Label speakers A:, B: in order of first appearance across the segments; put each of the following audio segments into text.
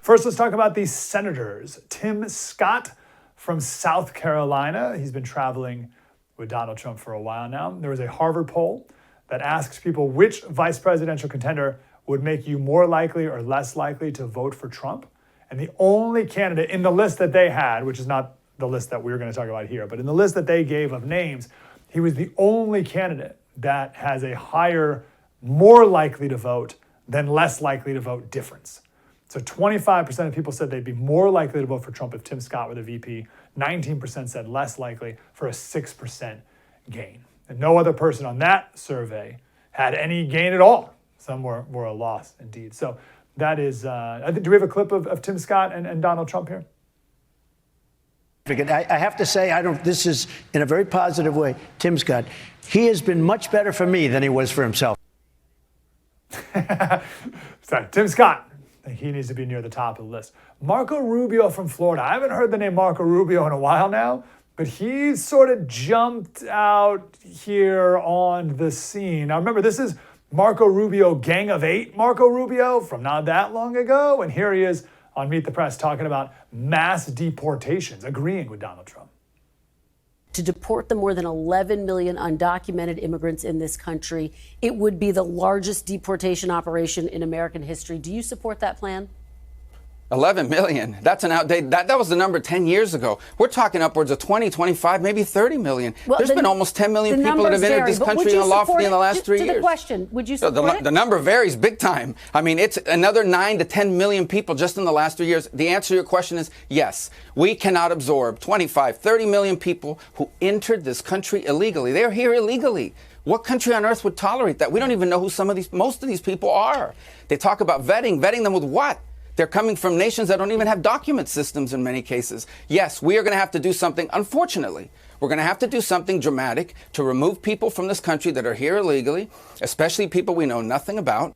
A: First, let's talk about these senators. Tim Scott from South Carolina. He's been traveling with Donald Trump for a while now. There was a Harvard poll that asks people which vice presidential contender would make you more likely or less likely to vote for Trump. And the only candidate in the list that they had, which is not the list that we're going to talk about here, but in the list that they gave of names, he was the only candidate that has a higher, more likely to vote than less likely to vote difference. So 25% of people said they'd be more likely to vote for Trump if Tim Scott were the VP. 19% said less likely, for a 6% gain. And no other person on that survey had any gain at all. Some were a loss indeed. So that is, do we have a clip of Tim Scott and Donald Trump here?
B: I have to say, this is in a very positive way, Tim Scott. He has been much better for me than he was for himself.
A: Sorry, Tim Scott. I think he needs to be near the top of the list. Marco Rubio from Florida. I haven't heard the name Marco Rubio in a while now, but he sort of jumped out here on the scene. Now remember, this is Marco Rubio, Gang of Eight Marco Rubio from not that long ago. And here he is on Meet the Press talking about mass deportations, agreeing with Donald Trump.
C: To deport the more than 11 million undocumented immigrants in this country, it would be the largest deportation operation in American history. Do you support that plan?
D: 11 million. That's an outdated. That was the number 10 years ago. We're talking upwards of 20, 25, maybe 30 million. Well, There's been almost 10 million people that have entered this country unlawfully in the last 3 years.
C: To the question, would you support it?
D: The number varies big time. I mean, it's another 9 to 10 million people just in the last 3 years. The answer to your question is yes. We cannot absorb 25, 30 million people who entered this country illegally. They're here illegally. What country on earth would tolerate that? We don't even know who most of these people are. They talk about vetting them with what? They're coming from nations that don't even have document systems in many cases. Yes, we are going to have to do something, unfortunately. We're going to have to do something dramatic to remove people from this country that are here illegally, especially people we know nothing about.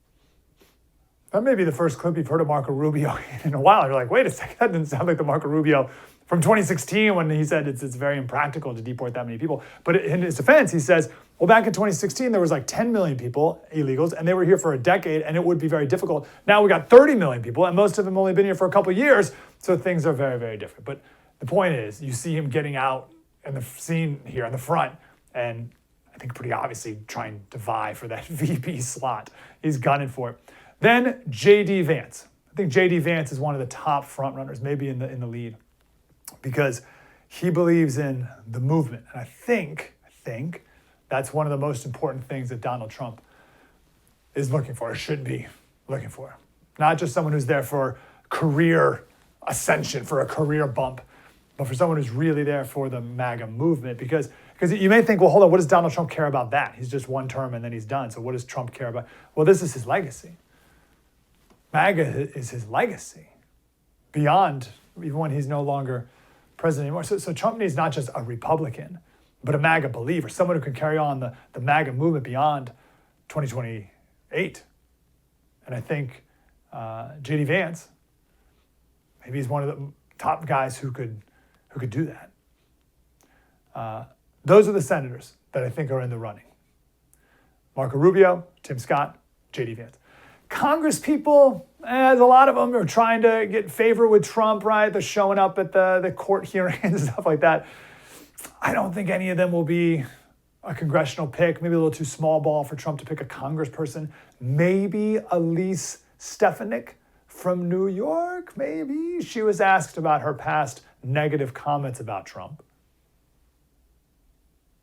A: That may be the first clip you've heard of Marco Rubio in a while. You're like, wait a second, that didn't sound like the Marco Rubio from 2016 when he said it's very impractical to deport that many people. But in his defense, he says, well, back in 2016, there was like 10 million people, illegals, and they were here for a decade, and it would be very difficult. Now we got 30 million people, and most of them only been here for a couple of years, so things are very, very different. But the point is, you see him getting out in the scene here in the front, and I think pretty obviously trying to vie for that VP slot. He's gunning for it. Then J.D. Vance. I think J.D. Vance is one of the top front runners, maybe in the lead, because he believes in the movement. And I think that's one of the most important things that Donald Trump is looking for, or should be looking for. Not just someone who's there for career ascension, for a career bump, but for someone who's really there for the MAGA movement. Because you may think, well, hold on, what does Donald Trump care about that? He's just one term and then he's done. So what does Trump care about? Well, this is his legacy. MAGA is his legacy beyond even when he's no longer president anymore. So Trump needs not just a Republican, but a MAGA believer, someone who can carry on the MAGA movement beyond 2028. And I think J.D. Vance, maybe he's one of the top guys who could do that. Those are the senators that I think are in the running. Marco Rubio, Tim Scott, J.D. Vance. Congress people, there's a lot of them are trying to get favor with Trump, right? They're showing up at the court hearings and stuff like that. I don't think any of them will be a congressional pick, maybe a little too small ball for Trump to pick a congressperson. Maybe Elise Stefanik from New York, maybe. She was asked about her past negative comments about Trump.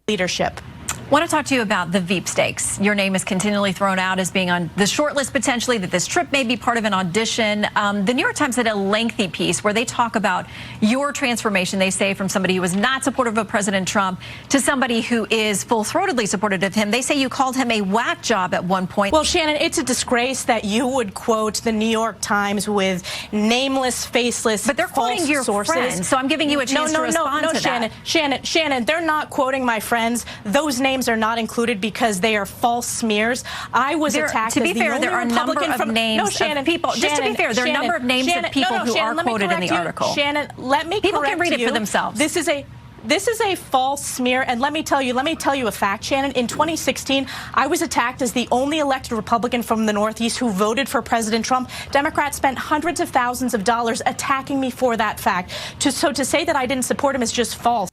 E: Leadership. I want to talk to you about the Veep stakes. Your name is continually thrown out as being on the short list potentially, that this trip may be part of an audition. The New York Times had a lengthy piece where they talk about your transformation, they say, from somebody who was not supportive of President Trump to somebody who is full-throatedly supportive of him. They say you called him a whack job at one point.
F: Well, Shannon, it's a disgrace that you would quote the New York Times with nameless, faceless,
E: but they're quoting your
F: sources.
E: Friends, so I'm giving you a chance to respond to that.
F: Shannon, they're not quoting my friends. Those names are not included because they are false smears. I was attacked.
E: To be
F: as
E: fair,
F: the
E: there are a number of names of people. Just to be fair, there are a number of names of people who are quoted in the article.
F: Shannon, let me
E: people
F: correct
E: can read it
F: you.
E: for themselves.
F: This is a This is a false smear, and let me tell you a fact, Shannon. In 2016, I was attacked as the only elected Republican from the Northeast who voted for President Trump. Democrats spent hundreds of thousands of dollars attacking me for that fact. So to say that I didn't support him is just false.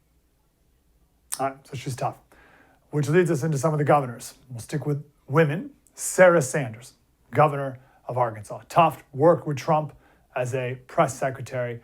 A: All right, so she's tough. Which leads us into some of the governors. We'll stick with women. Sarah Sanders, governor of Arkansas. Tough, worked with Trump as a press secretary.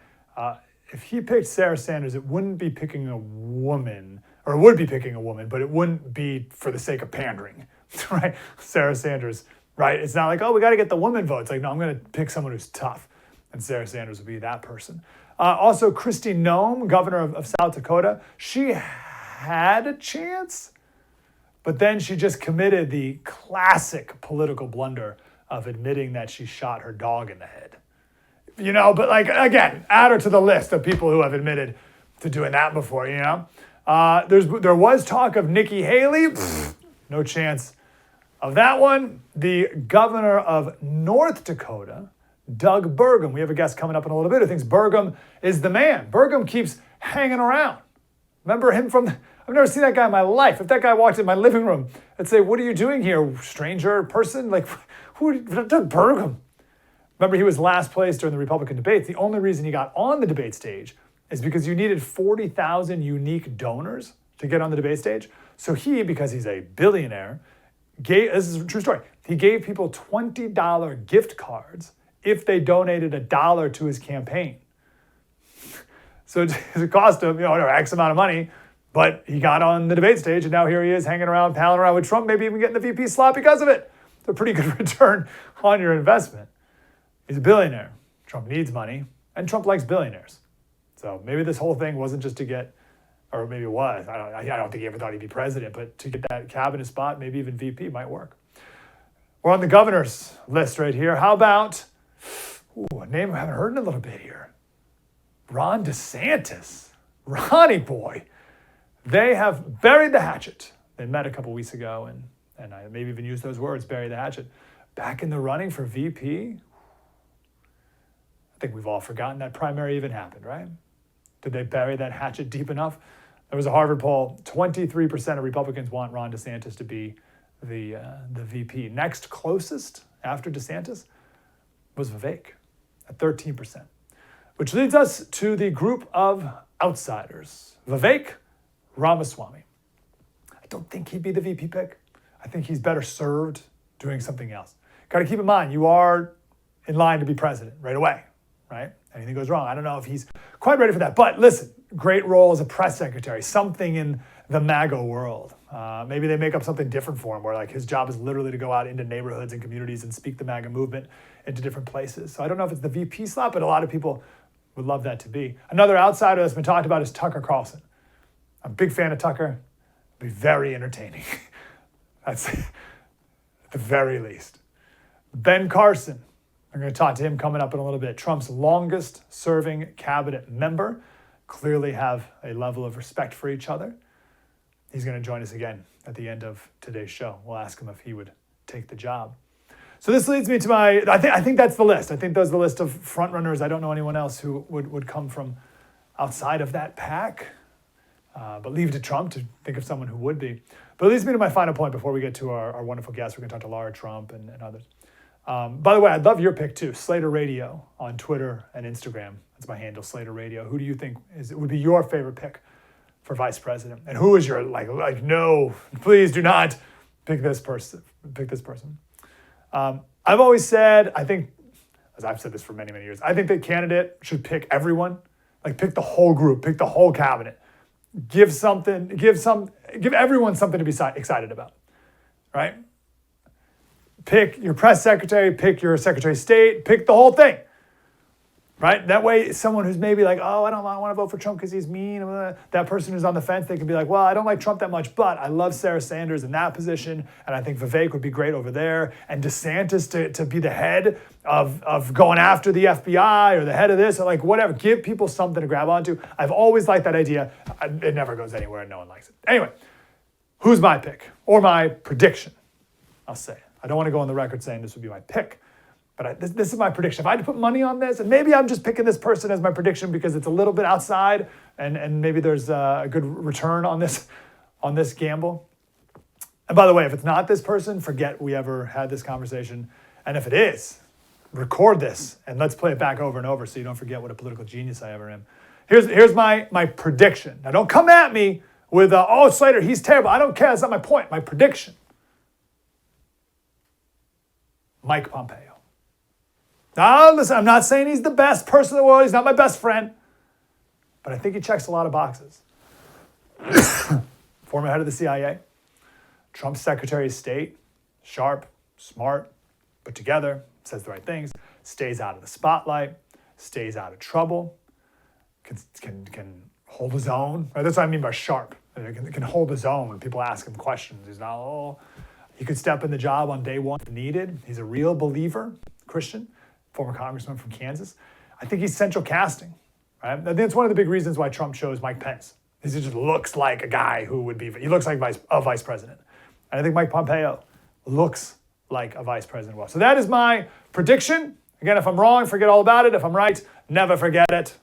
A: If he picked Sarah Sanders, it wouldn't be picking a woman, or it would be picking a woman, but it wouldn't be for the sake of pandering, right? Sarah Sanders, right? It's not like, oh, we got to get the woman vote. It's like, no, I'm going to pick someone who's tough. And Sarah Sanders would be that person. Also, Kristi Noem, governor of South Dakota, she had a chance, but then she just committed the classic political blunder of admitting that she shot her dog in the head. You know, but like, again, add her to the list of people who have admitted to doing that before, you know? There was talk of Nikki Haley. No chance of that one. The governor of North Dakota, Doug Burgum. We have a guest coming up in a little bit who thinks Burgum is the man. Burgum keeps hanging around. Remember him from... I've never seen that guy in my life. If that guy walked in my living room, I'd say, what are you doing here, stranger person? Like, who? Doug Burgum. Remember, he was last place during the Republican debates. The only reason he got on the debate stage is because you needed 40,000 unique donors to get on the debate stage. So he, because he's a billionaire, this is a true story, he gave people $20 gift cards if they donated $1 to his campaign. So it cost him, X amount of money, but he got on the debate stage, and now here he is hanging around, palling around with Trump, maybe even getting the VP slot because of it. It's a pretty good return on your investment. He's a billionaire. Trump needs money, and Trump likes billionaires. So maybe this whole thing wasn't just to get, or maybe it was. I don't think he ever thought he'd be president, but to get that cabinet spot, maybe even VP might work. We're on the governor's list right here. How about a name I haven't heard in a little bit here? Ron DeSantis. Ronnie boy. They have buried the hatchet. They met a couple weeks ago, and I maybe even used those words, bury the hatchet. Back in the running for VP. I think we've all forgotten that primary even happened, right? Did they bury that hatchet deep enough? There was a Harvard poll, 23% of Republicans want Ron DeSantis to be the VP. Next closest after DeSantis was Vivek at 13%, which leads us to the group of outsiders. Vivek Ramaswamy. I don't think he'd be the VP pick. I think he's better served doing something else. Got to keep in mind, you are in line to be president right away. Right? Anything goes wrong. I don't know if he's quite ready for that. But listen, great role as a press secretary, something in the MAGA world. Maybe they make up something different for him where like his job is literally to go out into neighborhoods and communities and speak the MAGA movement into different places. So I don't know if it's the VP slot, but a lot of people would love that to be. Another outsider that's been talked about is Tucker Carlson. I'm a big fan of Tucker. It'll be very entertaining. That's at the very least. Ben Carson. I'm going to talk to him coming up in a little bit. Trump's longest serving cabinet member. Clearly have a level of respect for each other. He's going to join us again at the end of today's show. We'll ask him if he would take the job. So this leads me to I think that's the list. I think those are the list of front runners. I don't know anyone else who would come from outside of that pack. But leave it to Trump to think of someone who would be. But it leads me to my final point before we get to our wonderful guests. We're going to talk to Laura Trump and others. By the way, I'd love your pick too. Slater Radio on Twitter and Instagram. That's my handle, Slater Radio. Who do you think would be your favorite pick for vice president? And who is your no, please do not pick this person. I've always said, I think, as I've said this for many, many years, I think the candidate should pick everyone, pick the whole group, pick the whole cabinet. Give everyone something to be excited about, right? Pick your press secretary, pick your secretary of state, pick the whole thing, right? That way, someone who's maybe like, oh, I don't want to vote for Trump because he's mean. That person who's on the fence, they can be like, well, I don't like Trump that much, but I love Sarah Sanders in that position, and I think Vivek would be great over there, and DeSantis to be the head of going after the FBI or the head of this, or whatever. Give people something to grab onto. I've always liked that idea. It never goes anywhere, and no one likes it. Anyway, who's my pick or my prediction? I'll say it. I don't want to go on the record saying this would be my pick. But this is my prediction. If I had to put money on this, and maybe I'm just picking this person as my prediction because it's a little bit outside, and maybe there's a good return on this gamble. And by the way, if it's not this person, forget we ever had this conversation. And if it is, record this and let's play it back over and over so you don't forget what a political genius I ever am. Here's my prediction. Now don't come at me with, oh, Slater, he's terrible. I don't care. That's not my point. My prediction. Mike Pompeo. Now, listen, I'm not saying he's the best person in the world. He's not my best friend. But I think he checks a lot of boxes. Former head of the CIA. Trump's Secretary of State. Sharp, smart, put together, says the right things, stays out of the spotlight, stays out of trouble, can hold his own. Right? That's what I mean by sharp. Can hold his own when people ask him questions. He's not, he could step in the job on day one if needed. He's a real believer, Christian, former congressman from Kansas. I think he's central casting. Right? I think it's one of the big reasons why Trump chose Mike Pence. He just looks like a guy who would be, he looks like a vice president. And I think Mike Pompeo looks like a vice president will. So that is my prediction. Again, if I'm wrong, forget all about it. If I'm right, never forget it.